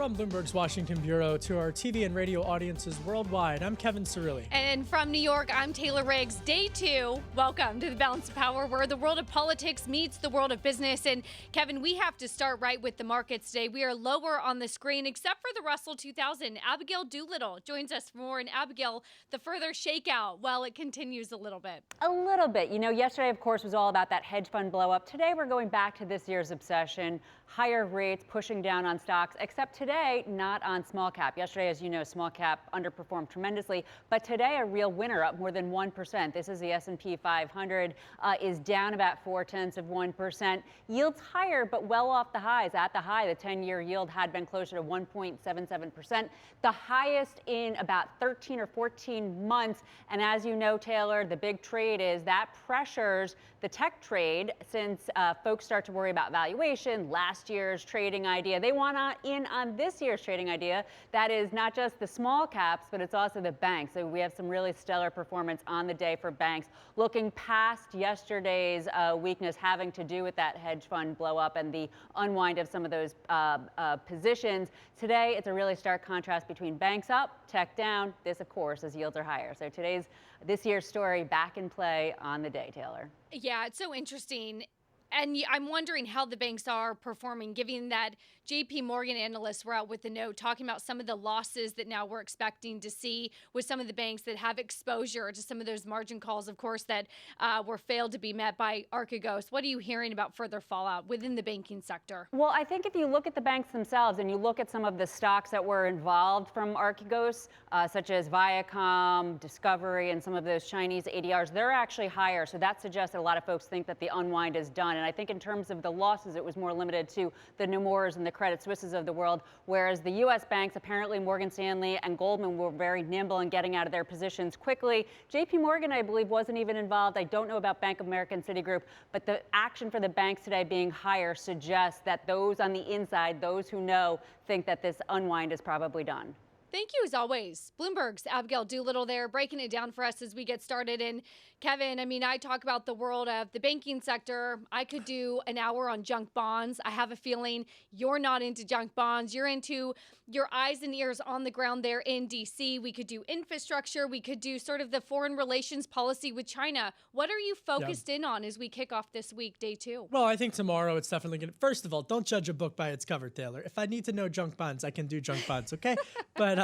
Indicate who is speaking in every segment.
Speaker 1: From Bloomberg's Washington Bureau to our TV and radio audiences worldwide, I'm Kevin Cirilli.
Speaker 2: And from New York, I'm Taylor Riggs. Day 2, welcome to the Balance of Power, where the world of politics meets the world of business. And Kevin, we have to start right with the markets today. We are lower on the screen, except for the Russell 2000. Abigail Doolittle joins us for more. And Abigail, the further shakeout, well, it continues a little bit.
Speaker 3: A little bit. You know, yesterday, of course, was all about that hedge fund blow up. Today, we're going back to this year's obsession, higher rates pushing down on stocks, except today, not on small cap. Yesterday, as you know, small cap underperformed tremendously, but today a real winner, up more than 1%. This is the S&P 500, is down about 0.4%. Yields higher, but well off the highs. At the high, the 10-year yield had been closer to 1.77%, the highest in about 13 or 14 months. And as you know, Taylor, the big trade is that pressures the tech trade since folks start to worry about valuation, last year's trading idea. They want in on this year's trading idea. That is not just the small caps, but it's also the banks. So we have some really stellar performance on the day for banks. Looking past yesterday's weakness having to do with that hedge fund blow up and the unwind of some of those positions. Today, it's a really stark contrast between banks up, tech down. This, of course, as yields are higher. So this year's story back in play on the day, Taylor.
Speaker 2: Yeah, it's so interesting. And I'm wondering how the banks are performing, given that JP Morgan analysts were out with a note talking about some of the losses that now we're expecting to see with some of the banks that have exposure to some of those margin calls, of course, that were failed to be met by Archegos. What are you hearing about further fallout within the banking sector?
Speaker 3: Well, I think if you look at the banks themselves and you look at some of the stocks that were involved from Archegos, such as Viacom, Discovery, and some of those Chinese ADRs, they're actually higher. So that suggests that a lot of folks think that the unwind is done. And I think in terms of the losses, it was more limited to the Nomurs and the Credit Suisses of the world, whereas the U.S. banks, apparently Morgan Stanley and Goldman, were very nimble in getting out of their positions quickly. JP Morgan, I believe, wasn't even involved. I don't know about Bank of America and Citigroup, but the action for the banks today being higher suggests that those on the inside, those who know, think that this unwind is probably done.
Speaker 2: Thank you, as always. Bloomberg's Abigail Doolittle there, breaking it down for us as we get started. And Kevin, I mean, I talk about the world of the banking sector. I could do an hour on junk bonds. I have a feeling you're not into junk bonds. You're into your eyes and ears on the ground there in D.C. We could do infrastructure. We could do sort of the foreign relations policy with China. What are you focused in on as we kick off this week, day 2?
Speaker 1: Well, I think tomorrow it's definitely going to, first of all, don't judge a book by its cover, Taylor. If I need to know junk bonds, I can do junk bonds, okay? But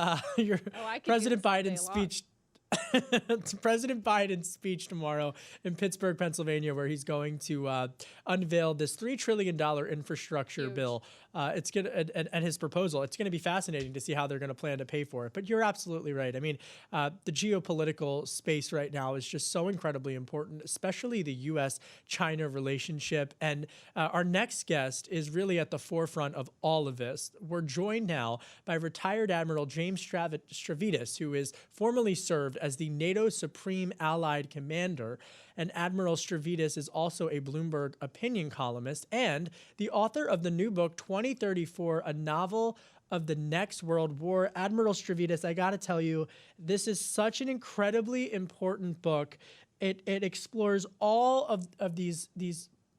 Speaker 1: President Biden's speech. President Biden's speech tomorrow in Pittsburgh, Pennsylvania, where he's going to unveil this $3 trillion infrastructure bill. It's gonna and his proposal. It's going to be fascinating to see how they're going to plan to pay for it. But you're absolutely right. I mean, the geopolitical space right now is just so incredibly important, especially the U.S. China relationship. And our next guest is really at the forefront of all of this. We're joined now by Retired Admiral James Stavridis, who is formerly served as the NATO Supreme Allied Commander. And Admiral Stavridis is also a Bloomberg opinion columnist and the author of the new book, 2034, A Novel of the Next World War. Admiral Stavridis, I got to tell you, this is such an incredibly important book. It explores all of these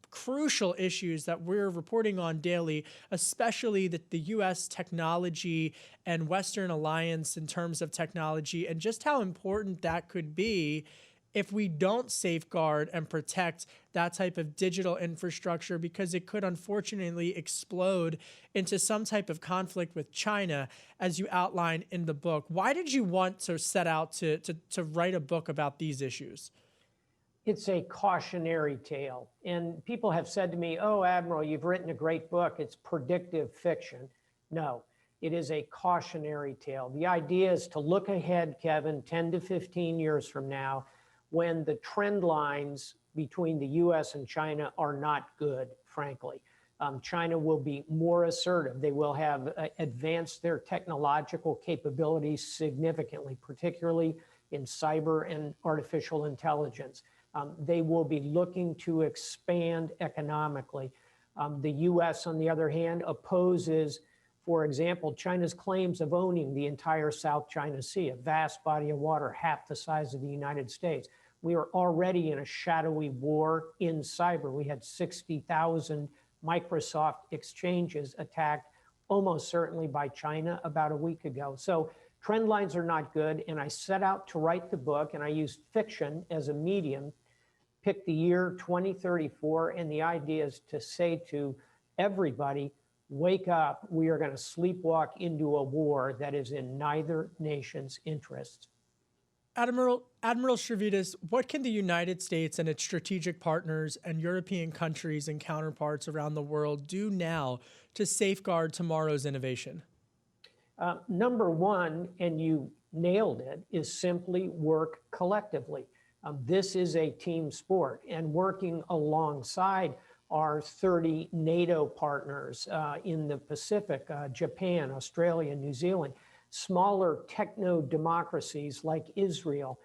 Speaker 1: crucial issues that we're reporting on daily, especially the U.S. technology and Western alliance in terms of technology, and just how important that could be if we don't safeguard and protect that type of digital infrastructure, because it could unfortunately explode into some type of conflict with China, as you outline in the book. Why did you want to set out to write a book about these issues?
Speaker 4: It's a cautionary tale. And people have said to me, oh, Admiral, you've written a great book. It's predictive fiction. No, it is a cautionary tale. The idea is to look ahead, Kevin, 10 to 15 years from now, when the trend lines between the U.S. and China are not good, frankly. China will be more assertive. They will have advanced their technological capabilities significantly, particularly in cyber and artificial intelligence. They will be looking to expand economically. The U.S., on the other hand, opposes, for example, China's claims of owning the entire South China Sea, a vast body of water, half the size of the United States. We are already in a shadowy war in cyber. We had 60,000 Microsoft exchanges attacked almost certainly by China about a week ago. So trend lines are not good. And I set out to write the book, and I used fiction as a medium, picked the year 2034. And the idea is to say to everybody, wake up, we are going to sleepwalk into a war that is in neither nation's interests.
Speaker 1: Admiral Stavridis, what can the United States and its strategic partners and European countries and counterparts around the world do now to safeguard tomorrow's innovation?
Speaker 4: Number one, and you nailed it, is simply work collectively. This is a team sport, and working alongside our 30 NATO partners in the Pacific, Japan, Australia, New Zealand, smaller techno-democracies like Israel.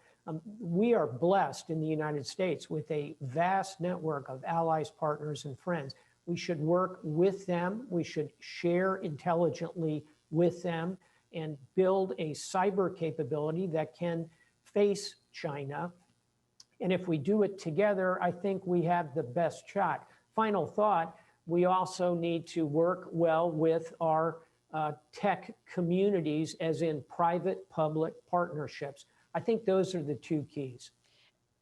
Speaker 4: We are blessed in the United States with a vast network of allies, partners, and friends. We should work with them. We should share intelligently with them and build a cyber capability that can face China. And if we do it together, I think we have the best shot. Final thought, we also need to work well with our tech communities, as in private-public partnerships. I think those are the two keys.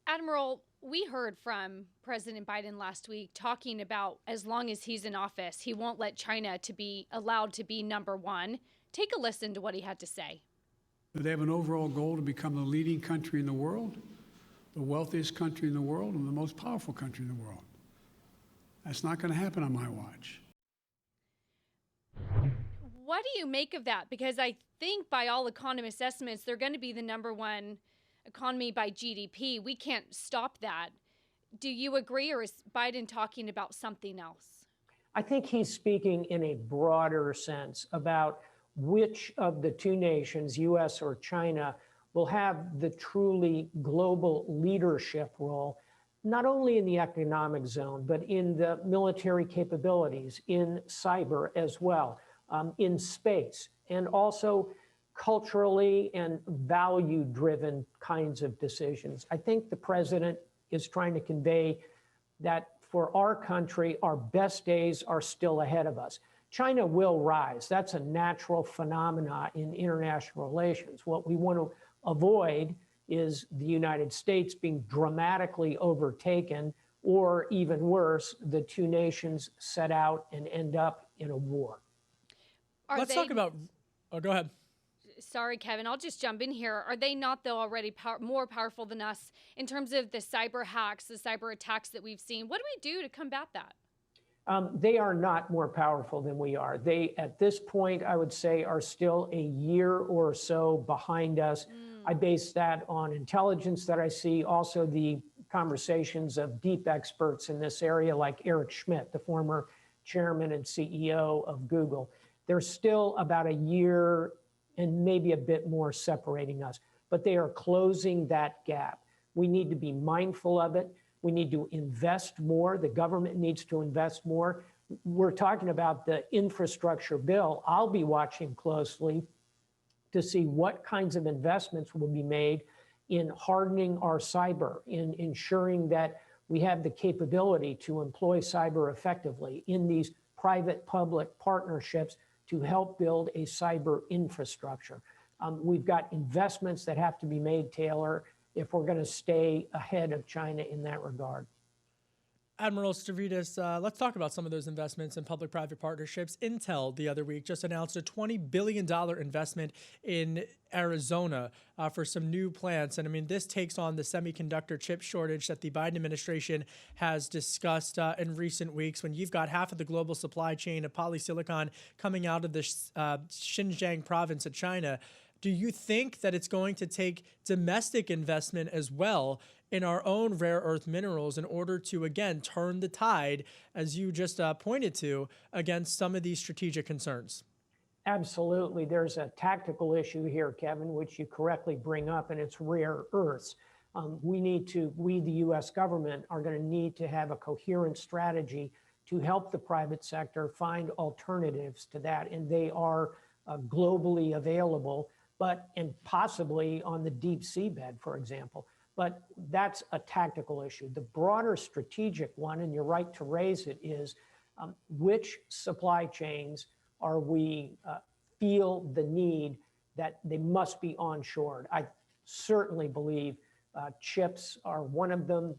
Speaker 2: Admiral, we heard from President Biden last week talking about as long as he's in office, he won't let China to be allowed to be number one. Take a listen to what he had to say.
Speaker 5: They have an overall goal to become the leading country in the world, the wealthiest country in the world, and the most powerful country in the world. That's not going to happen on my watch.
Speaker 2: What do you make of that? Because I think by all economist estimates, they're going to be the number one economy by GDP. We can't stop that. Do you agree, or is Biden talking about something else?
Speaker 4: I think he's speaking in a broader sense about which of the two nations, U.S. or China, will have the truly global leadership role, not only in the economic zone, but in the military capabilities, in cyber as well, in space, and also culturally and value-driven kinds of decisions. I think the president is trying to convey that for our country, our best days are still ahead of us. China will rise. That's a natural phenomena in international relations. What we want to avoid is the United States being dramatically overtaken, or even worse, the two nations set out and end up in a war.
Speaker 1: Let's talk about, go ahead.
Speaker 2: Sorry, Kevin, I'll just jump in here. Are they not, though, already more powerful than us in terms of the cyber hacks, the cyber attacks that we've seen? What do we do to combat that?
Speaker 4: They are not more powerful than we are. They, at this point, I would say, are still a year or so behind us. I base that on intelligence that I see, also the conversations of deep experts in this area, like Eric Schmidt, the former chairman and CEO of Google. There's still about a year and maybe a bit more separating us, but they are closing that gap. We need to be mindful of it. We need to invest more. The government needs to invest more. We're talking about the infrastructure bill. I'll be watching closely to see what kinds of investments will be made in hardening our cyber, in ensuring that we have the capability to employ cyber effectively in these private-public partnerships to help build a cyber infrastructure. We've got investments that have to be made, Taylor, if we're going to stay ahead of China in that regard.
Speaker 1: Admiral Stavridis, let's talk about some of those investments in public-private partnerships. Intel the other week just announced a $20 billion investment in Arizona for some new plants. And I mean, this takes on the semiconductor chip shortage that the Biden administration has discussed in recent weeks, when you've got half of the global supply chain of polysilicon coming out of the Xinjiang province of China. Do you think that it's going to take domestic investment as well in our own rare earth minerals in order to, again, turn the tide, as you just pointed to, against some of these strategic concerns?
Speaker 4: Absolutely. There's a tactical issue here, Kevin, which you correctly bring up, and it's rare earths. We, the U.S. government, are going to need to have a coherent strategy to help the private sector find alternatives to that, and they are globally available, and possibly on the deep seabed, for example. But that's a tactical issue. The broader strategic one, and you're right to raise it, is which supply chains are we feel the need that they must be onshored. I certainly believe chips are one of them.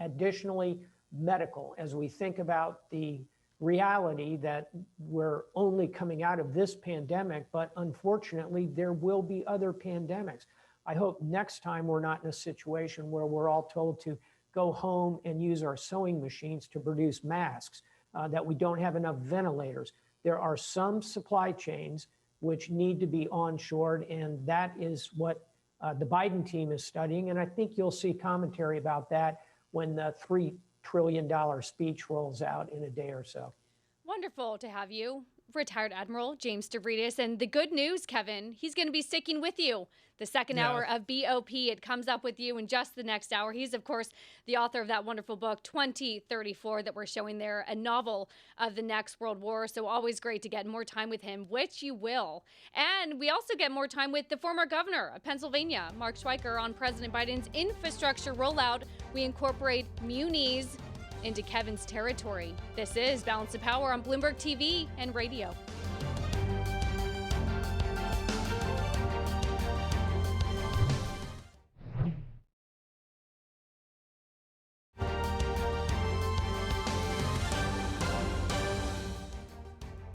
Speaker 4: Additionally, medical, as we think about the reality that we're only coming out of this pandemic, but unfortunately, there will be other pandemics. I hope next time we're not in a situation where we're all told to go home and use our sewing machines to produce masks, that we don't have enough ventilators. There are some supply chains which need to be onshored, and that is what the Biden team is studying. And I think you'll see commentary about that when the $3 trillion speech rolls out in a day or so.
Speaker 2: Wonderful to have you, Retired Admiral James Stavridis. And the good news, Kevin, he's going to be sticking with you. The second hour of BOP, it comes up with you in just the next hour. He's, of course, the author of that wonderful book, 2034, that we're showing there, a novel of the next world war. So always great to get more time with him, which you will. And we also get more time with the former governor of Pennsylvania, Mark Schweiker, on President Biden's infrastructure rollout. We incorporate munis into Kevin's territory. This is Balance of Power on Bloomberg TV and radio.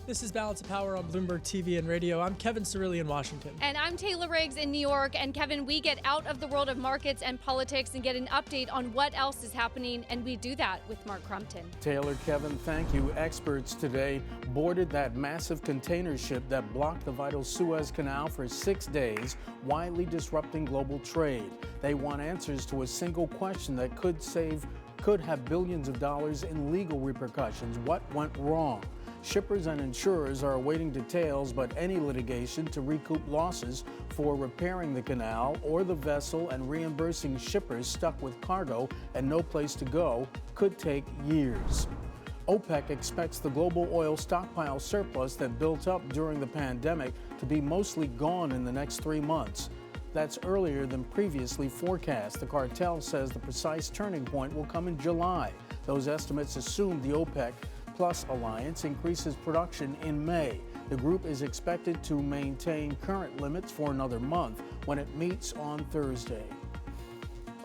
Speaker 1: This is Balance of Power on Bloomberg TV and radio. I'm Kevin Cirilli in Washington.
Speaker 2: And I'm Taylor Riggs in New York. And Kevin, we get out of the world of markets and politics and get an update on what else is happening. And we do that with Mark Crumpton.
Speaker 6: Taylor, Kevin, thank you. Experts today boarded that massive container ship that blocked the vital Suez Canal for 6 days, widely disrupting global trade. They want answers to a single question that could have billions of dollars in legal repercussions. What went wrong? Shippers and insurers are awaiting details, but any litigation to recoup losses for repairing the canal or the vessel and reimbursing shippers stuck with cargo and no place to go could take years. OPEC expects the global oil stockpile surplus that built up during the pandemic to be mostly gone in the next 3 months. That's earlier than previously forecast. The cartel says the precise turning point will come in July. Those estimates assume the OPEC Plus alliance increases production in May. The group is expected to maintain current limits for another month when it meets on Thursday.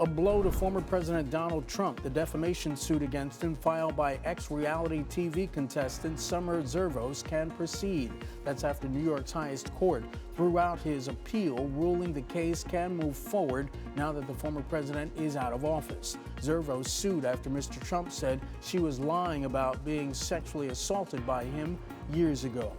Speaker 6: A blow to former President Donald Trump. The defamation suit against him filed by ex-reality TV contestant Summer Zervos can proceed. That's after New York's highest court threw out his appeal, ruling the case can move forward now that the former president is out of office. Zervos sued after Mr. Trump said she was lying about being sexually assaulted by him years ago.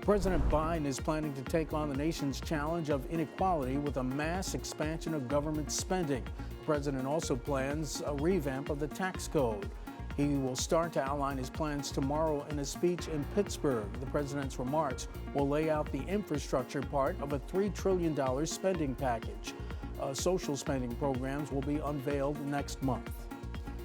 Speaker 6: President Biden is planning to take on the nation's challenge of inequality with a mass expansion of government spending. The president also plans a revamp of the tax code. He will start to outline his plans tomorrow in a speech in Pittsburgh. The president's remarks will lay out the infrastructure part of a $3 trillion spending package. Social spending programs will be unveiled next month.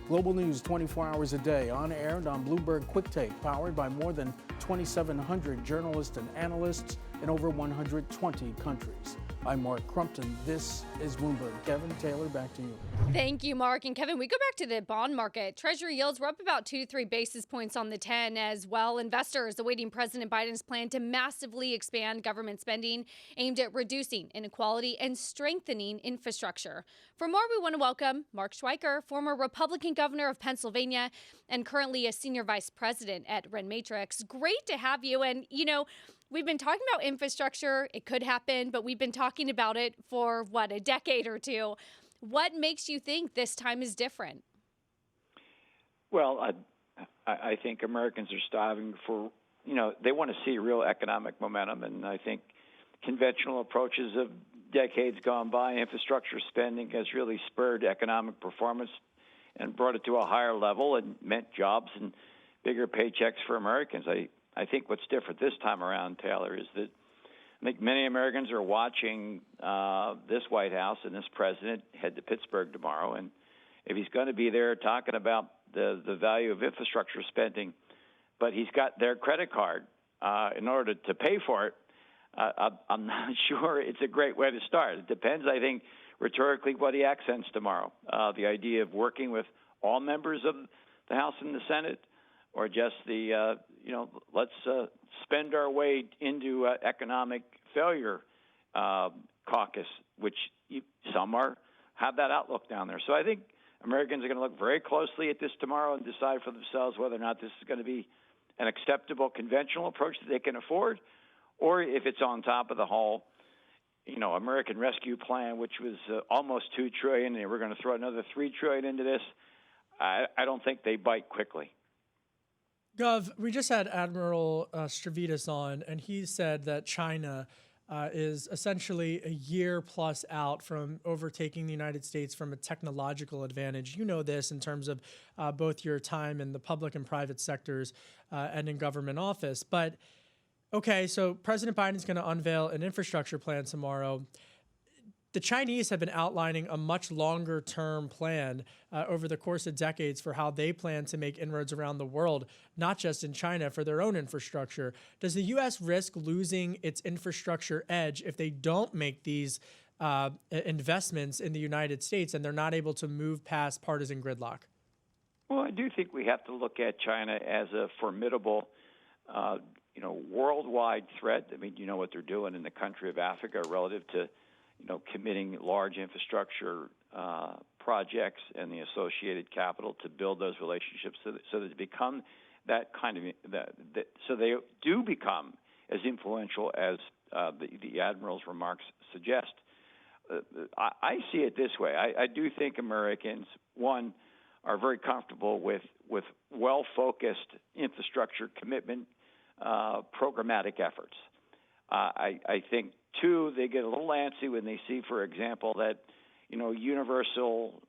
Speaker 6: Global news 24 hours a day, on air and on Bloomberg Quick Take, powered by more than 2,700 journalists and analysts in over 120 countries. I'm Mark Crumpton. This is Bloomberg. Kevin, Taylor, back to you.
Speaker 2: Thank you, Mark. And Kevin, we go back to the bond market. Treasury yields were up about 2 to 3 basis points on the 10 as well. Investors awaiting President Biden's plan to massively expand government spending aimed at reducing inequality and strengthening infrastructure. For more, we want to welcome Mark Schweiker, former Republican governor of Pennsylvania and currently a senior vice president at Ren Matrix. Great to have you. And, we've been talking about infrastructure. It could happen, but we've been talking about it for, a decade or two. What makes you think this time is different?
Speaker 7: Well, I think Americans are striving for, they want to see real economic momentum. And I think conventional approaches of decades gone by, infrastructure spending has really spurred economic performance and brought it to a higher level and meant jobs and bigger paychecks for Americans. I think what's different this time around, Taylor, is that I think many Americans are watching this White House and this president head to Pittsburgh tomorrow. And if he's going to be there talking about the value of infrastructure spending, but he's got their credit card in order to pay for it, I'm not sure it's a great way to start. It depends, I think, rhetorically what he accents tomorrow. The idea of working with all members of the House and the Senate, or just the let's spend our way into economic failure caucus, which some have that outlook down there. So I think Americans are going to look very closely at this tomorrow and decide for themselves whether or not this is going to be an acceptable conventional approach that they can afford, or if it's on top of the whole, American Rescue Plan, which was almost $2 trillion, and we're going to throw another $3 trillion into this. I don't think they bite quickly.
Speaker 1: Gov, we just had Admiral Stavridis on, and he said that China is essentially a year plus out from overtaking the United States from a technological advantage. You know this in terms of both your time in the public and private sectors and in government office. But, okay, so President Biden's going to unveil an infrastructure plan tomorrow. The Chinese have been outlining a much longer-term plan over the course of decades for how they plan to make inroads around the world, not just in China, for their own infrastructure. Does the U.S. risk losing its infrastructure edge if they don't make these investments in the United States and they're not able to move past partisan gridlock?
Speaker 7: Well, I do think we have to look at China as a formidable worldwide threat. I mean, you know what they're doing in the country of Africa relative to committing large infrastructure projects and the associated capital to build those relationships so that they become that kind of so they do become as influential as the Admiral's remarks suggest. I see it this way. I do think Americans, one, are very comfortable with well-focused infrastructure commitment programmatic efforts. I think, two, they get a little antsy when they see, for example, that universal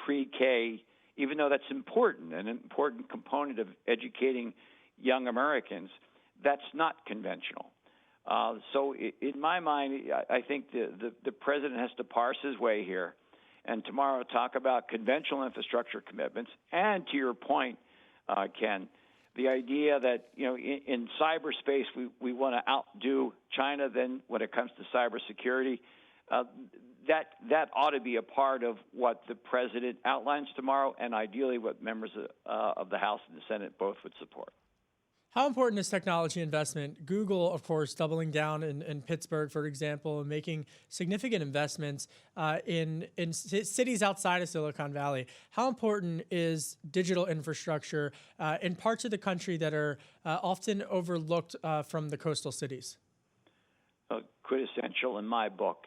Speaker 7: pre-K, even though that's important, an important component of educating young Americans, that's not conventional. So in my mind, I think the president has to parse his way here, and tomorrow talk about conventional infrastructure commitments. And to your point, Ken, the idea that in cyberspace we want to outdo China then when it comes to cybersecurity, that ought to be a part of what the president outlines tomorrow, and ideally what members of the House and the Senate both would support.
Speaker 1: How important is technology investment? Google, of course, doubling down in Pittsburgh, for example, and making significant investments in cities outside of Silicon Valley. How important is digital infrastructure in parts of the country that are often overlooked from the coastal cities?
Speaker 7: Quintessential in my book.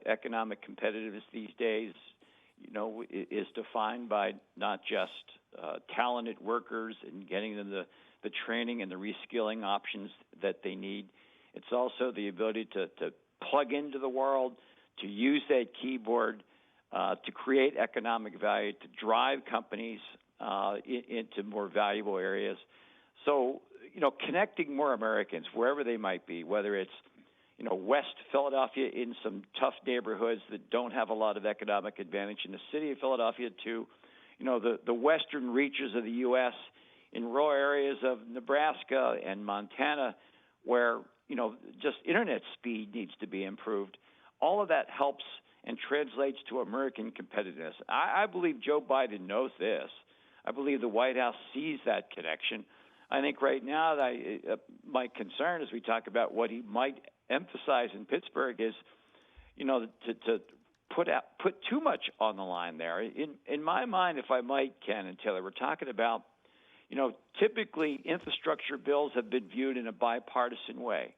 Speaker 7: Economic competitiveness these days, is defined by not just talented workers and getting them the training and the reskilling options that they need. It's also the ability to plug into the world, to use that keyboard, to create economic value, to drive companies into more valuable areas. So, connecting more Americans wherever they might be, whether it's West Philadelphia in some tough neighborhoods that don't have a lot of economic advantage, in the city of Philadelphia to, the western reaches of the U.S., in rural areas of Nebraska and Montana where, just internet speed needs to be improved. All of that helps and translates to American competitiveness. I believe Joe Biden knows this. I believe the White House sees that connection. I think right now my concern as we talk about what he might emphasize in Pittsburgh is, to put too much on the line there. In my mind, if I might, Ken and Taylor, we're talking about, typically infrastructure bills have been viewed in a bipartisan way,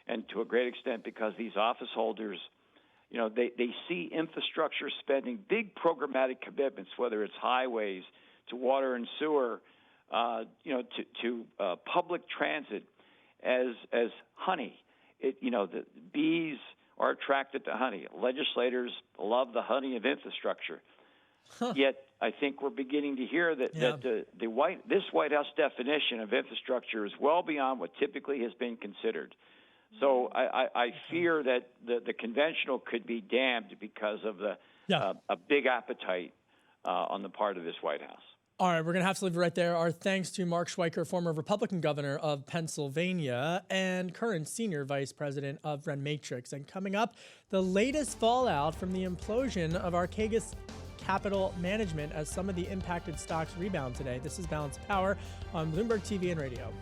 Speaker 7: and to a great extent because these office holders, they see infrastructure spending, big programmatic commitments, whether it's highways to water and sewer, to public transit, as honey. The bees are attracted to honey. Legislators love the honey of infrastructure. Yet I think we're beginning to hear that this White House definition of infrastructure is well beyond what typically has been considered. So I fear that the conventional could be damned because of a big appetite on the part of this White House.
Speaker 1: All right, we're going to have to leave it right there. Our thanks to Mark Schweiker, former Republican governor of Pennsylvania and current senior vice president of RenMatrix. And coming up, the latest fallout from the implosion of Archegos capital management as some of the impacted stocks rebound today. This is Balance of Power on Bloomberg TV and radio.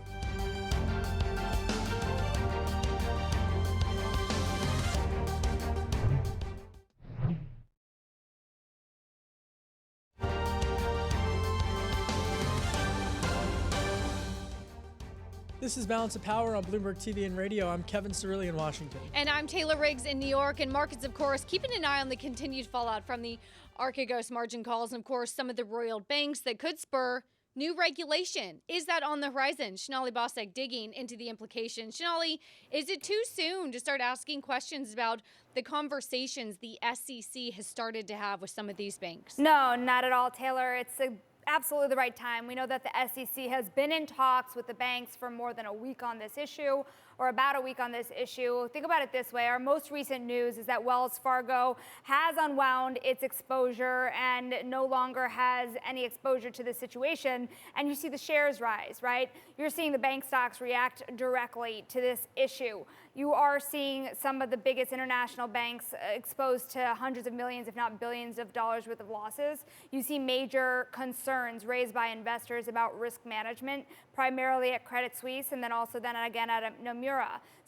Speaker 1: This is Balance of Power on Bloomberg TV and radio. I'm Kevin Cirilli in Washington.
Speaker 2: And I'm Taylor Riggs in New York. And markets, of course, keeping an eye on the continued fallout from the Archegos margin calls and, of course, some of the roiled banks that could spur new regulation. Is that on the horizon? Sonali Basak digging into the implications. Sonali, is it too soon to start asking questions about the conversations the SEC has started to have with some of these banks?
Speaker 8: No, not at all, Taylor. It's absolutely the right time. We know that the SEC has been in talks with the banks for more than a week on this issue, or about a week on this issue. Think about it this way. Our most recent news is that Wells Fargo has unwound its exposure and no longer has any exposure to the situation. And you see the shares rise, right? You're seeing the bank stocks react directly to this issue. You are seeing some of the biggest international banks exposed to hundreds of millions, if not billions of dollars worth of losses. You see major concerns raised by investors about risk management, primarily at Credit Suisse and then again at Nomura.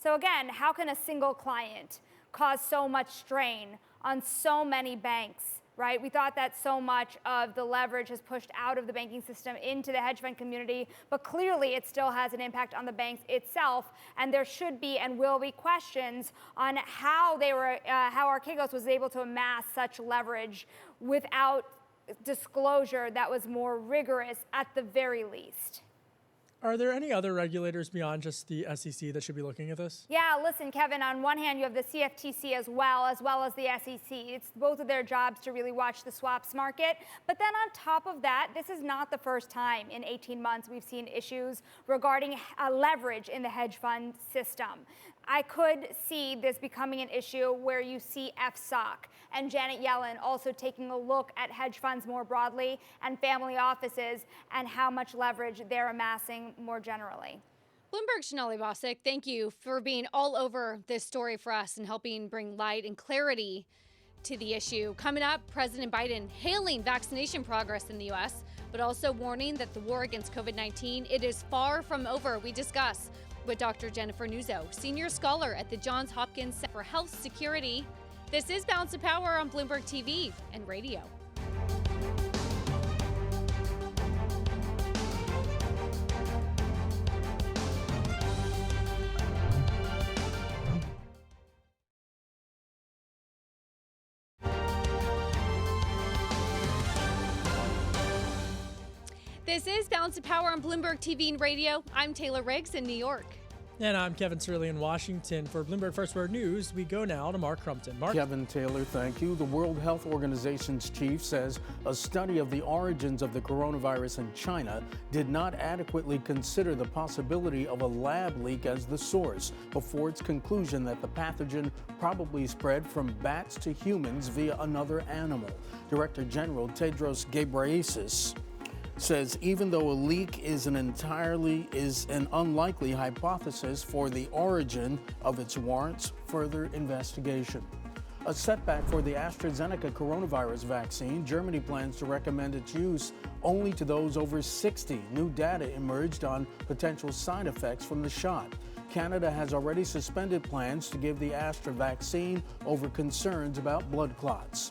Speaker 8: So again, how can a single client cause so much strain on so many banks, right? We thought that so much of the leverage has pushed out of the banking system into the hedge fund community, but clearly it still has an impact on the banks itself, and there should be and will be questions on how Archegos was able to amass such leverage without disclosure that was more rigorous at the very least.
Speaker 1: Are there any other regulators beyond just the SEC that should be looking at this?
Speaker 8: Yeah, listen, Kevin, on one hand, you have the CFTC as well as the SEC. It's both of their jobs to really watch the swaps market. But then on top of that, this is not the first time in 18 months we've seen issues regarding leverage in the hedge fund system. I could see this becoming an issue where you see FSOC and Janet Yellen also taking a look at hedge funds more broadly and family offices and how much leverage they're amassing more generally.
Speaker 2: Bloomberg's Sonali Basak, thank you for being all over this story for us and helping bring light and clarity to the issue. Coming up, President Biden hailing vaccination progress in the U.S., but also warning that the war against COVID-19, it is far from over. We discuss with Dr. Jennifer Nuzzo, senior scholar at the Johns Hopkins Center for Health Security. This is Balance of Power on Bloomberg TV and radio. This is Balance of Power on Bloomberg TV and radio. I'm Taylor Riggs in New York.
Speaker 1: And I'm Kevin Cirilli in Washington. For Bloomberg First Word News, we go now to Mark Crumpton. Mark?
Speaker 6: Kevin Taylor, thank you. The World Health Organization's chief says a study of the origins of the coronavirus in China did not adequately consider the possibility of a lab leak as the source before its conclusion that the pathogen probably spread from bats to humans via another animal. Director General Tedros Ghebreyesus says even though a leak is an unlikely hypothesis for the origin of its warrants further investigation. A setback for the AstraZeneca coronavirus vaccine. Germany plans to recommend its use only to those over 60. New data emerged on potential side effects from the shot. Canada has already suspended plans to give the Astra vaccine over concerns about blood clots.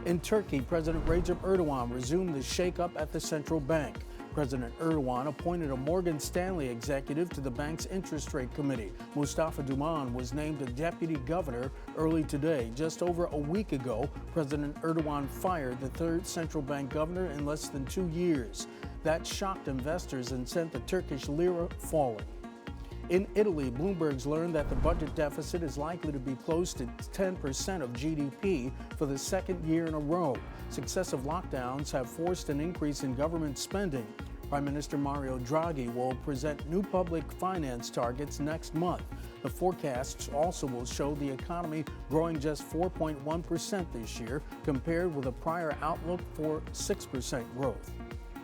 Speaker 6: In Turkey, President Recep Erdogan resumed the shakeup at the central bank. President Erdogan appointed a Morgan Stanley executive to the bank's interest rate committee. Mustafa Duman was named a deputy governor early today. Just over a week ago, President Erdogan fired the third central bank governor in less than 2 years. That shocked investors and sent the Turkish lira falling. In Italy, Bloomberg's learned that the budget deficit is likely to be close to 10% of GDP for the second year in a row. Successive lockdowns have forced an increase in government spending. Prime Minister Mario Draghi will present new public finance targets next month. The forecasts also will show the economy growing just 4.1% this year, compared with a prior outlook for 6% growth.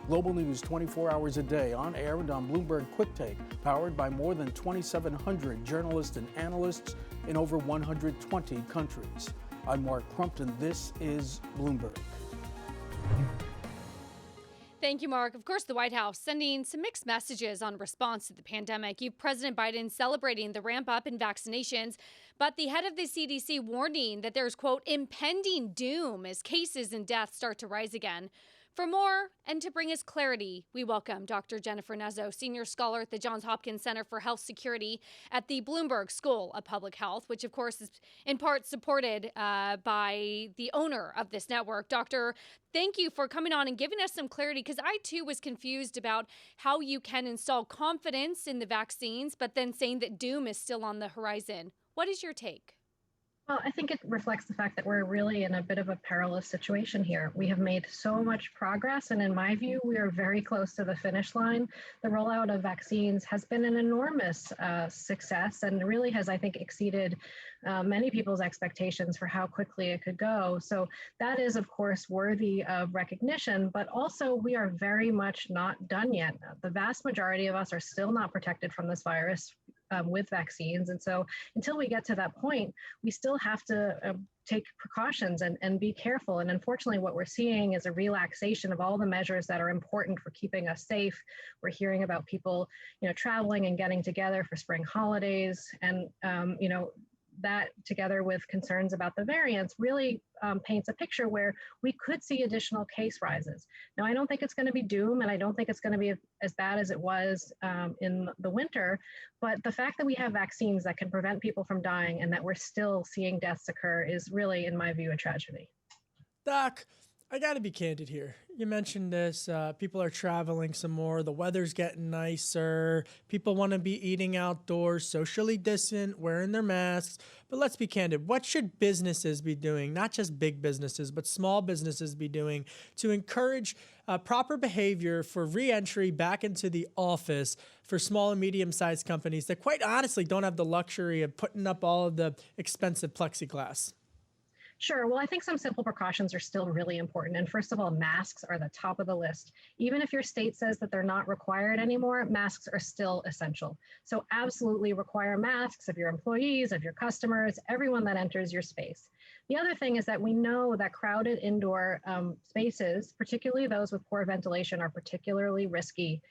Speaker 6: Global news 24 hours a day, on air and on Bloomberg Quick Take, powered by more than 2,700 journalists and analysts in over 120 countries. I'm Mark Crumpton. This is Bloomberg.
Speaker 2: Thank you, Mark. Of course, the White House sending some mixed messages on response to the pandemic. You've President Biden celebrating the ramp up in vaccinations, but the head of the CDC warning that there's, quote, impending doom as cases and deaths start to rise again. For more and to bring us clarity, we welcome Dr. Jennifer Nuzzo, senior scholar at the Johns Hopkins Center for Health Security at the Bloomberg School of Public Health, which, of course, is in part supported by the owner of this network. Doctor, thank you for coming on and giving us some clarity, because I, too, was confused about how you can install confidence in the vaccines, but then saying that doom is still on the horizon. What is your take?
Speaker 9: Well, I think it reflects the fact that we're really in a bit of a perilous situation here. We have made so much progress, and in my view, we are very close to the finish line. The rollout of vaccines has been an enormous success and really has, I think, exceeded many people's expectations for how quickly it could go. So that is, of course, worthy of recognition, but also we are very much not done yet. The vast majority of us are still not protected from this virus with vaccines. And so until we get to that point, we still have to take precautions and be careful. And unfortunately, what we're seeing is a relaxation of all the measures that are important for keeping us safe. We're hearing about people, traveling and getting together for spring holidays. And, that together with concerns about the variants really paints a picture where we could see additional case rises. Now, I don't think it's going to be doom, and I don't think it's going to be as bad as it was in the winter, but the fact that we have vaccines that can prevent people from dying and that we're still seeing deaths occur is really, in my view, a tragedy.
Speaker 1: Doc, I got to be candid here. You mentioned this. People are traveling some more. The weather's getting nicer. People want to be eating outdoors, socially distant, wearing their masks. But let's be candid. What should businesses be doing, not just big businesses, but small businesses be doing to encourage proper behavior for reentry back into the office for small and medium-sized companies that quite honestly don't have the luxury of putting up all of the expensive plexiglass?
Speaker 9: Sure. Well, I think some simple precautions are still really important. And first of all, masks are the top of the list. Even if your state says that they're not required anymore, masks are still essential. So absolutely require masks of your employees, of your customers, everyone that enters your space. The other thing is that we know that crowded indoor spaces, particularly those with poor ventilation, are particularly risky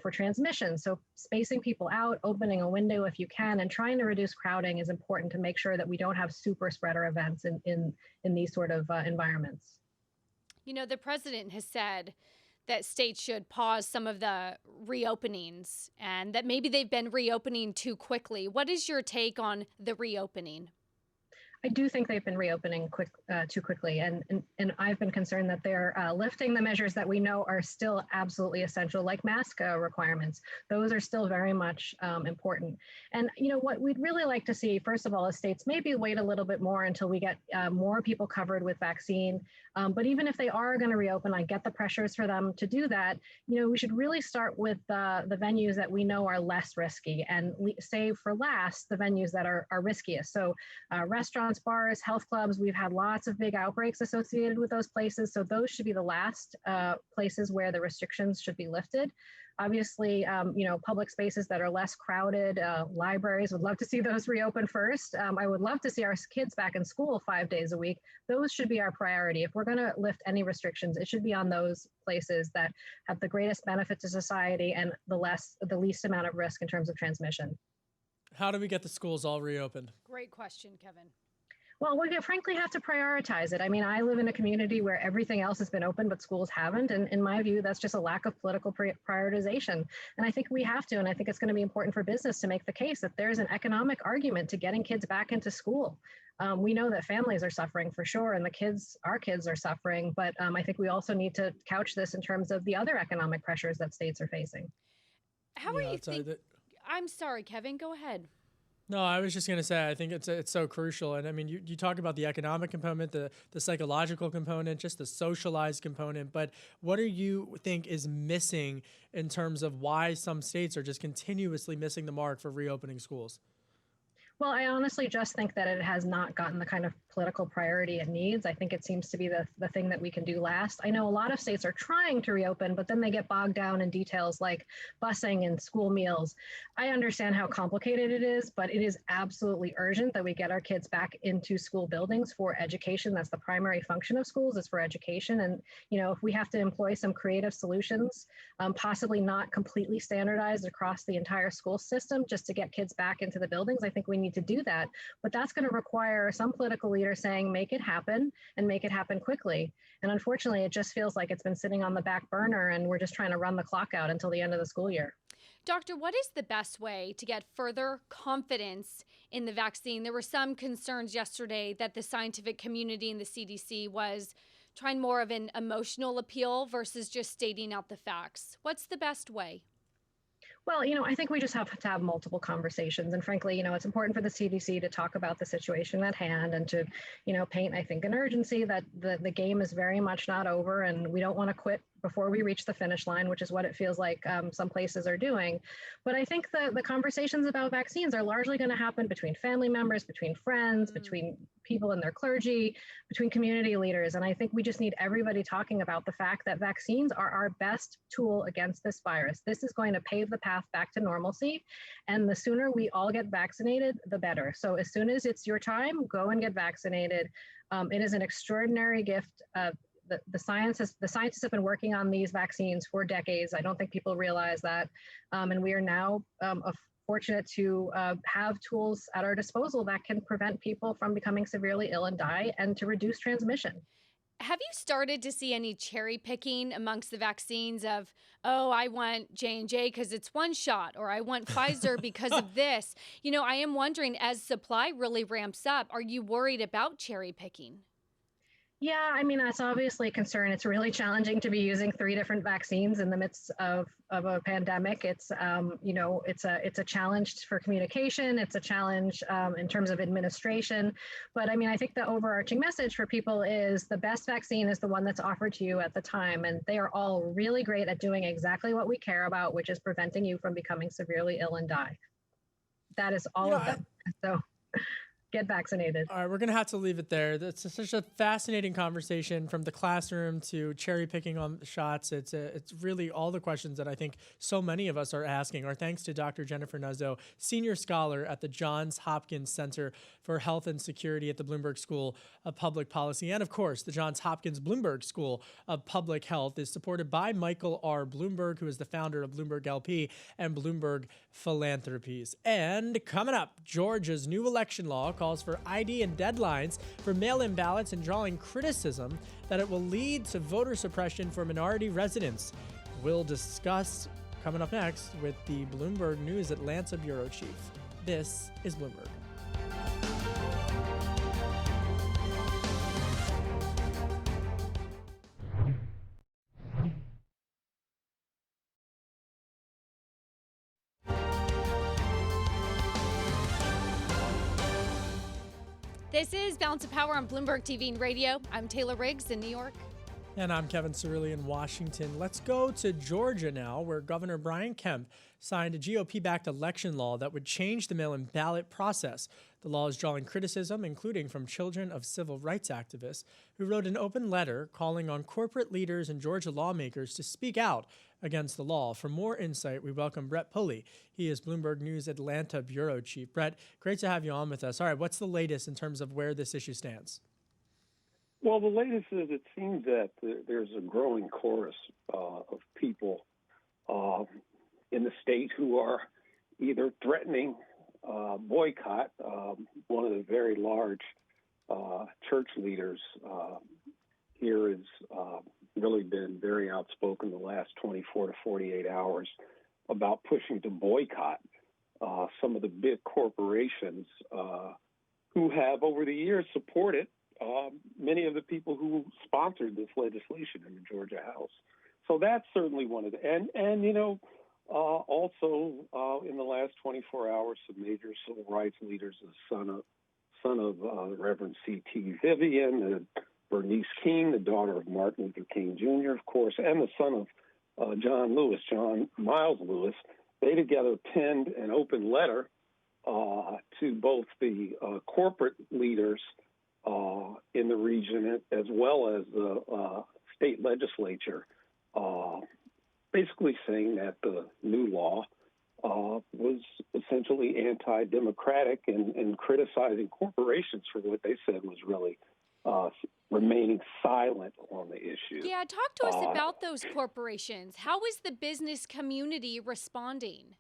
Speaker 9: for transmission. So spacing people out, opening a window if you can, and trying to reduce crowding is important to make sure that we don't have super spreader events in these sort of environments.
Speaker 2: The president has said that states should pause some of the reopenings and that maybe they've been reopening too quickly. What is your take on the reopening?
Speaker 9: I do think they've been reopening too quickly, and I've been concerned that they're lifting the measures that we know are still absolutely essential, like mask requirements. Those are still very much important. And what we'd really like to see, first of all, is states maybe wait a little bit more until we get more people covered with vaccine. But even if they are going to reopen, I get the pressures for them to do that. We should really start with the venues that we know are less risky and save for last the venues that are riskiest. So restaurants, bars, health clubs, we've had lots of big outbreaks associated with those places. So those should be the last places where the restrictions should be lifted. Obviously, public spaces that are less crowded, libraries, would love to see those reopen first. I would love to see our kids back in school 5 days a week. Those should be our priority. If we're going to lift any restrictions, it should be on those places that have the greatest benefit to society and the least amount of risk in terms of transmission.
Speaker 1: How do we get the schools all reopened?
Speaker 2: Great question, Kevin.
Speaker 9: Well, we frankly have to prioritize it. I mean, I live in a community where everything else has been open, but schools haven't. And in my view, that's just a lack of political prioritization. And I think we have to, and I think it's going to be important for business to make the case that there's an economic argument to getting kids back into school. We know that families are suffering for sure, and our kids are suffering. But I think we also need to couch this in terms of the other economic pressures that states are facing.
Speaker 2: How are you thinking? I'm sorry, Kevin, go ahead.
Speaker 1: No, I was just going to say, I think it's so crucial. And I mean, you talk about the economic component, the psychological component, just the socialized component. But what do you think is missing in terms of why some states are just continuously missing the mark for reopening schools?
Speaker 9: Well, I honestly just think that it has not gotten the kind of political priority and needs. I think it seems to be the thing that we can do last. I know a lot of states are trying to reopen, but then they get bogged down in details like busing and school meals. I understand how complicated it is, but it is absolutely urgent that we get our kids back into school buildings for education. That's the primary function of schools, is for education. And, if we have to employ some creative solutions, possibly not completely standardized across the entire school system just to get kids back into the buildings, I think we need to do that. But that's going to require some political leader saying, make it happen and make it happen quickly. And unfortunately, it just feels like it's been sitting on the back burner and we're just trying to run the clock out until the end of the school year.
Speaker 2: Doctor, what is the best way to get further confidence in the vaccine? There were some concerns yesterday that the scientific community and the CDC was trying more of an emotional appeal versus just stating out the facts. What's the best way?
Speaker 9: Well, I think we just have to have multiple conversations. And frankly, it's important for the CDC to talk about the situation at hand and to, paint, I think, an urgency that the game is very much not over and we don't want to quit before we reach the finish line, which is what it feels like some places are doing. But I think the conversations about vaccines are largely going to happen between family members, between friends, between people and their clergy, between community leaders. And I think we just need everybody talking about the fact that vaccines are our best tool against this virus. This is going to pave the path back to normalcy. And the sooner we all get vaccinated, the better. So as soon as it's your time, go and get vaccinated. It is an extraordinary gift. The scientists have been working on these vaccines for decades. I don't think people realize that. And we are now fortunate to have tools at our disposal that can prevent people from becoming severely ill and die and to reduce transmission.
Speaker 2: Have you started to see any cherry picking amongst the vaccines of, I want J&J because it's one shot, or I want Pfizer because of this? I am wondering, as supply really ramps up, are you worried about cherry picking?
Speaker 9: Yeah, that's obviously a concern. It's really challenging to be using 3 different vaccines in the midst of a pandemic. It's, it's a challenge for communication. It's a challenge in terms of administration. But I think the overarching message for people is the best vaccine is the one that's offered to you at the time. And they are all really great at doing exactly what we care about, which is preventing you from becoming severely ill and die. That is all of them. So get vaccinated.
Speaker 1: All right, we're going to have to leave it there. That's such a fascinating conversation, from the classroom to cherry picking on the shots. It's really all the questions that I think so many of us are asking. Our thanks to Dr. Jennifer Nuzzo, senior scholar at the Johns Hopkins Center for Health and Security at the Bloomberg School of Public Policy. And of course, the Johns Hopkins Bloomberg School of Public Health is supported by Michael R. Bloomberg, who is the founder of Bloomberg LP and Bloomberg Philanthropies. And coming up, Georgia's new election law calls for ID and deadlines for mail-in ballots and drawing criticism that it will lead to voter suppression for minority residents. We'll discuss coming up next with the Bloomberg News Atlanta bureau chief. This is Bloomberg.
Speaker 2: This is Balance of Power on Bloomberg TV and radio. I'm Taylor Riggs in New York.
Speaker 1: And I'm Kevin Cirilli in Washington. Let's go to Georgia now, where Governor Brian Kemp signed a GOP-backed election law that would change the mail-in ballot process. The law is drawing criticism, including from children of civil rights activists, who wrote an open letter calling on corporate leaders and Georgia lawmakers to speak out against the law. For more insight, we welcome Brett Pulley. He is Bloomberg News Atlanta bureau chief. Brett, great to have you on with us. All right, what's the latest in terms of where this issue stands?
Speaker 10: Well, the latest is it seems that there's a growing chorus of people in the state who are either threatening boycott. One of the very large church leaders here has really been very outspoken the last 24 to 48 hours about pushing to boycott some of the big corporations who have over the years supported many of the people who sponsored this legislation in the Georgia House. So that's certainly one of the, also in the last 24 hours, some major civil rights leaders, the son of Reverend C.T. Vivian, Bernice King, the daughter of Martin Luther King Jr., of course, and the son of John Miles Lewis, they together penned an open letter to both the corporate leaders in the region, as well as the state legislature, basically saying that the new law was essentially anti-democratic and criticizing corporations for what they said was really remaining silent on the issue.
Speaker 2: Yeah, talk to us about those corporations. How is the business community responding?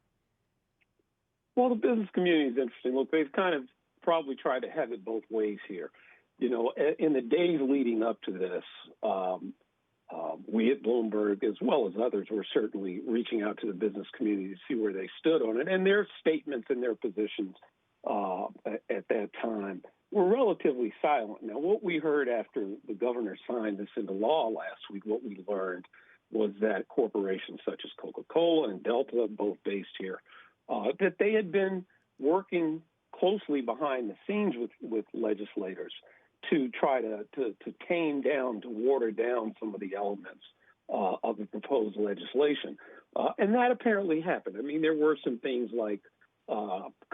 Speaker 10: Well, the business community is interesting. Look, they've kind of probably tried to have it both ways here. You know, in the days leading up to this, we at Bloomberg, as well as others, were certainly reaching out to the business community to see where they stood on it. And their statements and their positions at that time were relatively silent. Now, what we heard after the governor signed this into law last week, what we learned was that corporations such as Coca-Cola and Delta, both based here, that they had been working closely behind the scenes with legislators to try to tame down, to water down some of the elements of the proposed legislation. And that apparently happened. I mean, there were some things like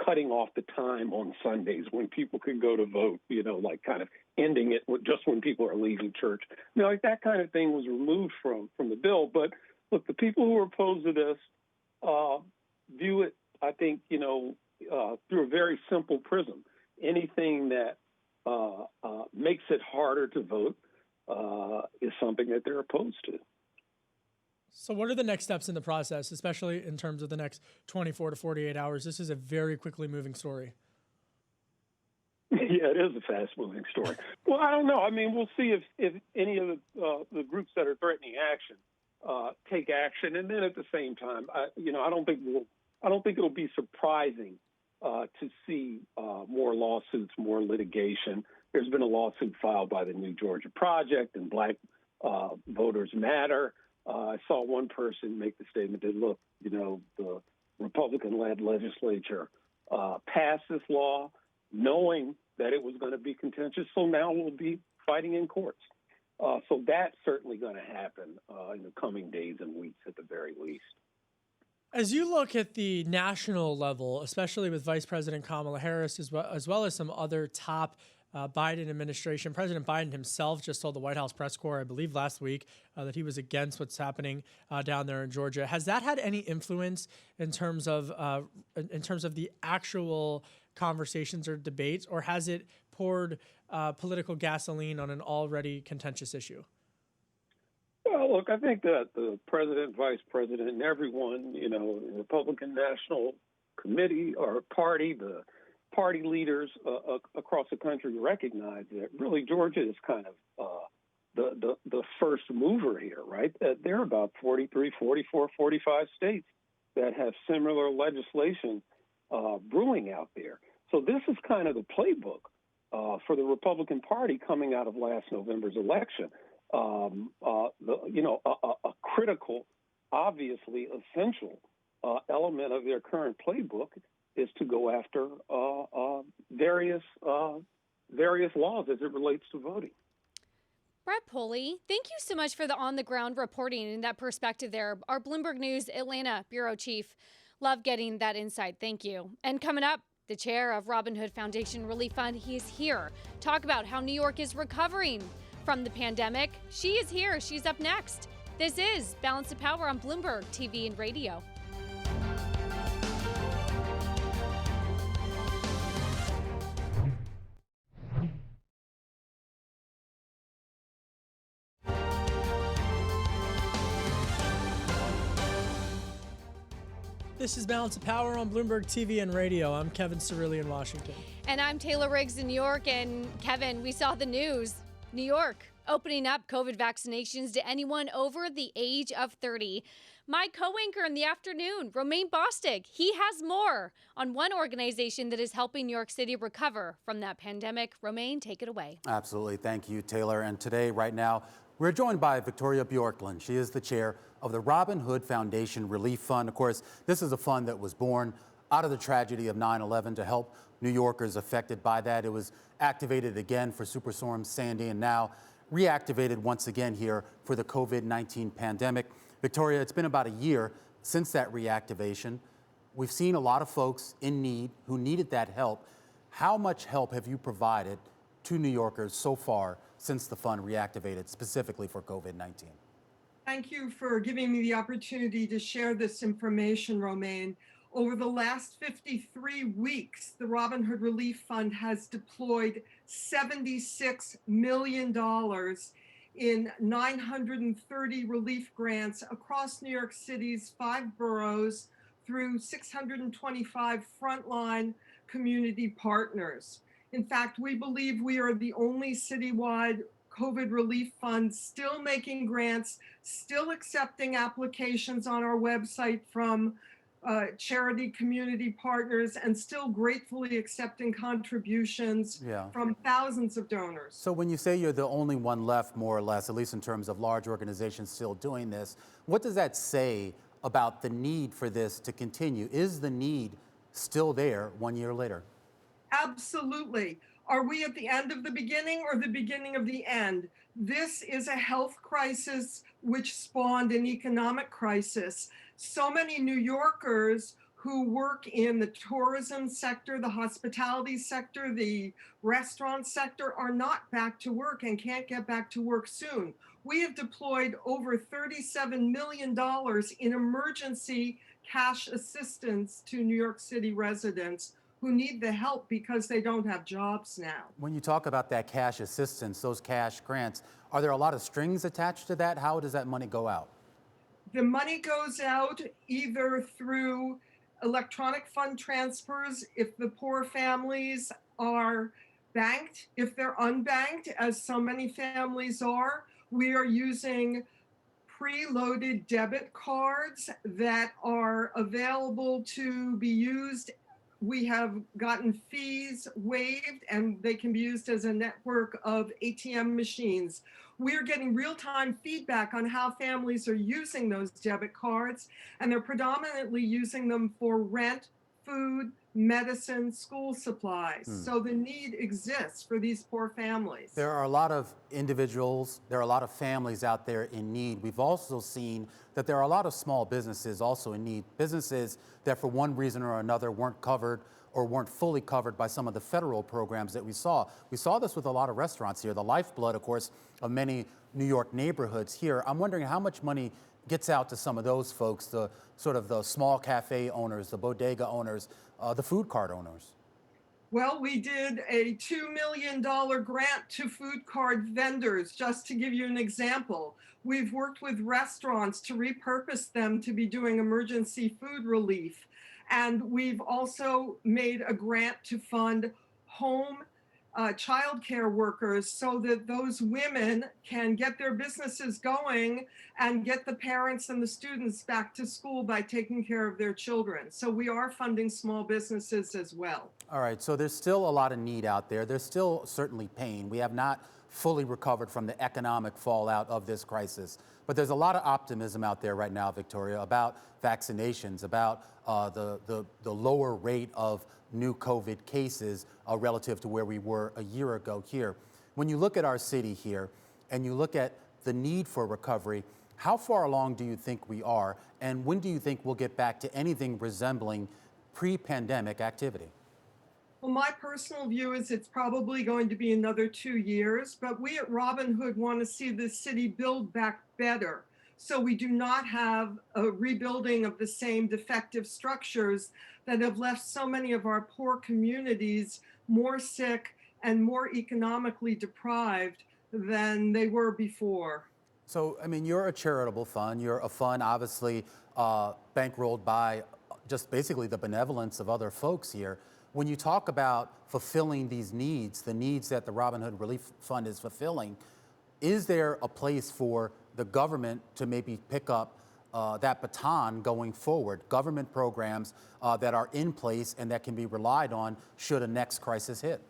Speaker 10: cutting off the time on Sundays when people could go to vote, you know, like kind of ending it just when people are leaving church. You know, like that kind of thing was removed from the bill. But look, the people who are opposed to this view it, I think, you know, through a very simple prism. Anything that makes it harder to vote is something that they're opposed to.
Speaker 1: So what are the next steps in the process, especially in terms of the next 24 to 48 hours? This is a very quickly moving story.
Speaker 10: Yeah, it is a fast-moving story. Well, I don't know. I mean, we'll see if any of the groups that are threatening action take action, and then at the same time, I don't think it'll be surprising to see more lawsuits, more litigation. There's been a lawsuit filed by the New Georgia Project and Black Voters Matter. I saw one person make the statement that, look, you know, the Republican-led legislature passed this law knowing that it was going to be contentious, so now we'll be fighting in courts. So that's certainly going to happen in the coming days and weeks at the very least.
Speaker 1: As you look at the national level, especially with Vice President Kamala Harris, as well as some other top Biden administration, President Biden himself just told the White House press corps, I believe last week, that he was against what's happening down there in Georgia. Has that had any influence in terms of the actual conversations or debates, or has it poured political gasoline on an already contentious issue?
Speaker 10: Well, look, I think that the president, vice president, and everyone, you know, the Republican National Committee or party, the party leaders across the country recognize that really Georgia is kind of the first mover here, right? There are about 43, 44, 45 states that have similar legislation brewing out there. So this is kind of the playbook for the Republican Party coming out of last November's election. A critical, obviously essential element of their current playbook is to go after various laws as it relates to voting.
Speaker 2: Brett Pulley, thank you so much for the on-the-ground reporting and that perspective there. Our Bloomberg News Atlanta bureau chief. Love getting that insight. Thank you. And coming up, the chair of Robin Hood Foundation Relief Fund, he is here. Talk about how New York is recovering from the pandemic. She is here. She's up next. This is Balance of Power on Bloomberg TV and radio.
Speaker 1: This is Balance of Power on Bloomberg TV and radio. I'm Kevin Cirilli in Washington.
Speaker 2: And I'm Taylor Riggs in New York. And Kevin, we saw the news. New York opening up COVID vaccinations to anyone over the age of 30. My co-anchor in the afternoon, Romaine Bostic, he has more on one organization that is helping New York City recover from that pandemic. Romaine, take it away.
Speaker 11: Absolutely. Thank you, Taylor. And today, right now, we're joined by Victoria Bjorklund. She is the chair of the Robin Hood Foundation Relief Fund. Of course, this is a fund that was born out of the tragedy of 9/11 to help New Yorkers affected by that. It was activated again for Superstorm Sandy and now reactivated once again here for the COVID-19 pandemic. Victoria, it's been about a year since that reactivation. We've seen a lot of folks in need who needed that help. How much help have you provided to New Yorkers so far since the fund reactivated specifically for COVID-19?
Speaker 12: Thank you for giving me the opportunity to share this information, Romaine. Over the last 53 weeks, the Robin Hood Relief Fund has deployed $76 million in 930 relief grants across New York City's 5 boroughs through 625 frontline community partners. In fact, we believe we are the only citywide COVID relief fund still making grants, still accepting applications on our website from charity community partners, and still gratefully accepting contributions from thousands of donors.
Speaker 11: So when you say you're the only one left, more or less, at least in terms of large organizations still doing this, what does that say about the need for this to continue? Is the need still there 1 year later?
Speaker 12: Absolutely. Are we at the end of the beginning or the beginning of the end? This is a health crisis which spawned an economic crisis. So many New Yorkers who work in the tourism sector, the hospitality sector, the restaurant sector are not back to work and can't get back to work soon. We have deployed over $37 million in emergency cash assistance to New York City residents who need the help because they don't have jobs now.
Speaker 11: When you talk about that cash assistance, those cash grants, are there a lot of strings attached to that? How does that money go out?
Speaker 12: The money goes out either through electronic fund transfers if the poor families are banked. If they're unbanked, as so many families are, we are using preloaded debit cards that are available to be used. We have gotten fees waived and they can be used as a network of ATM machines. We're getting real-time feedback on how families are using those debit cards, and they're predominantly using them for rent, food, medicine, school supplies. So the need exists for these poor families.
Speaker 11: There are a lot of individuals, there are a lot of families out there in need. We've also seen that there are a lot of small businesses also in need, businesses that for one reason or another weren't covered or weren't fully covered by some of the federal programs that we saw. We saw this with a lot of restaurants here, the lifeblood, of course, of many New York neighborhoods here. I'm wondering how much money gets out to some of those folks, the sort of the small cafe owners, the bodega owners, the food cart owners.
Speaker 12: Well, we did a $2 million grant to food cart vendors, just to give you an example. We've worked with restaurants to repurpose them to be doing emergency food relief. And we've also made a grant to fund home childcare workers so that those women can get their businesses going and get the parents and the students back to school by taking care of their children. So we are funding small businesses as well.
Speaker 11: All right, so there's still a lot of need out there. There's still certainly pain. We have not fully recovered from the economic fallout of this crisis. But there's a lot of optimism out there right now, Victoria, about vaccinations, about the lower rate of new COVID cases relative to where we were a year ago here. When you look at our city here and you look at the need for recovery, how far along do you think we are? And when do you think we'll get back to anything resembling pre-pandemic activity?
Speaker 12: Well, my personal view is it's probably going to be another 2 years, but we at Robin Hood want to see the city build back better. So we do not have a rebuilding of the same defective structures that have left so many of our poor communities more sick and more economically deprived than they were before.
Speaker 11: So, I mean, you're a charitable fund. You're a fund obviously bankrolled by just basically the benevolence of other folks here. When you talk about fulfilling these needs, the needs that the Robin Hood Relief Fund is fulfilling, is there a place for the government to maybe pick up that baton going forward, government programs that are in place and that can be relied on should a next crisis hit?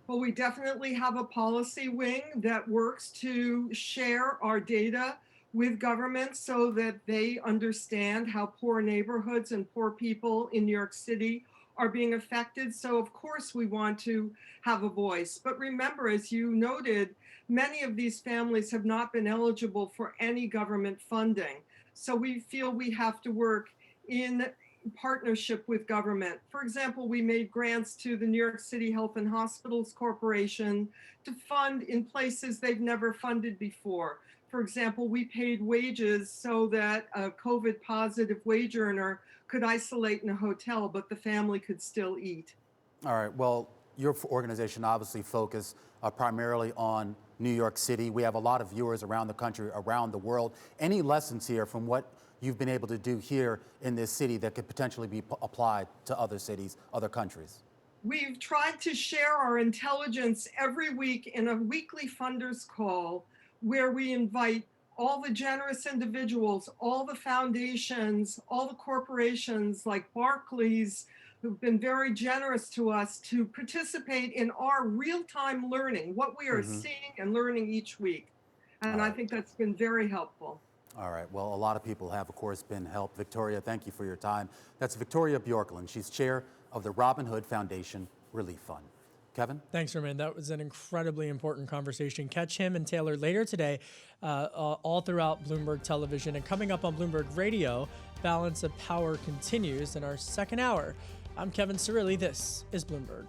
Speaker 12: Well, we definitely have a policy wing that works to share our data with government so that they understand how poor neighborhoods and poor people in New York City are being affected. So of course we want to have a voice. But remember, as you noted, many of these families have not been eligible for any government funding. So we feel we have to work in partnership with government. For example, we made grants to the New York City Health and Hospitals Corporation to fund in places they've never funded before. For example, we paid wages so that a COVID positive wage earner could isolate in a hotel, but the family could still eat.
Speaker 11: All right. Well, your organization obviously focused primarily on New York City. We have a lot of viewers around the country, around the world. Any lessons here from what you've been able to do here in this city that could potentially be applied to other cities, other countries?
Speaker 12: We've tried to share our intelligence every week in a weekly funders call where we invite all the generous individuals, all the foundations, all the corporations like Barclays, who've been very generous to us to participate in our real-time learning, what we are seeing and learning each week. And I think that's been very helpful.
Speaker 11: All right. Well, a lot of people have, of course, been helped. Victoria, thank you for your time. That's Victoria Bjorklund. She's chair of the Robin Hood Foundation Relief Fund. Kevin?
Speaker 1: Thanks, Romain. That was an incredibly important conversation. Catch him and Taylor later today, all throughout Bloomberg Television. And coming up on Bloomberg Radio, Balance of Power continues in our second hour. I'm Kevin Cirilli. This is Bloomberg.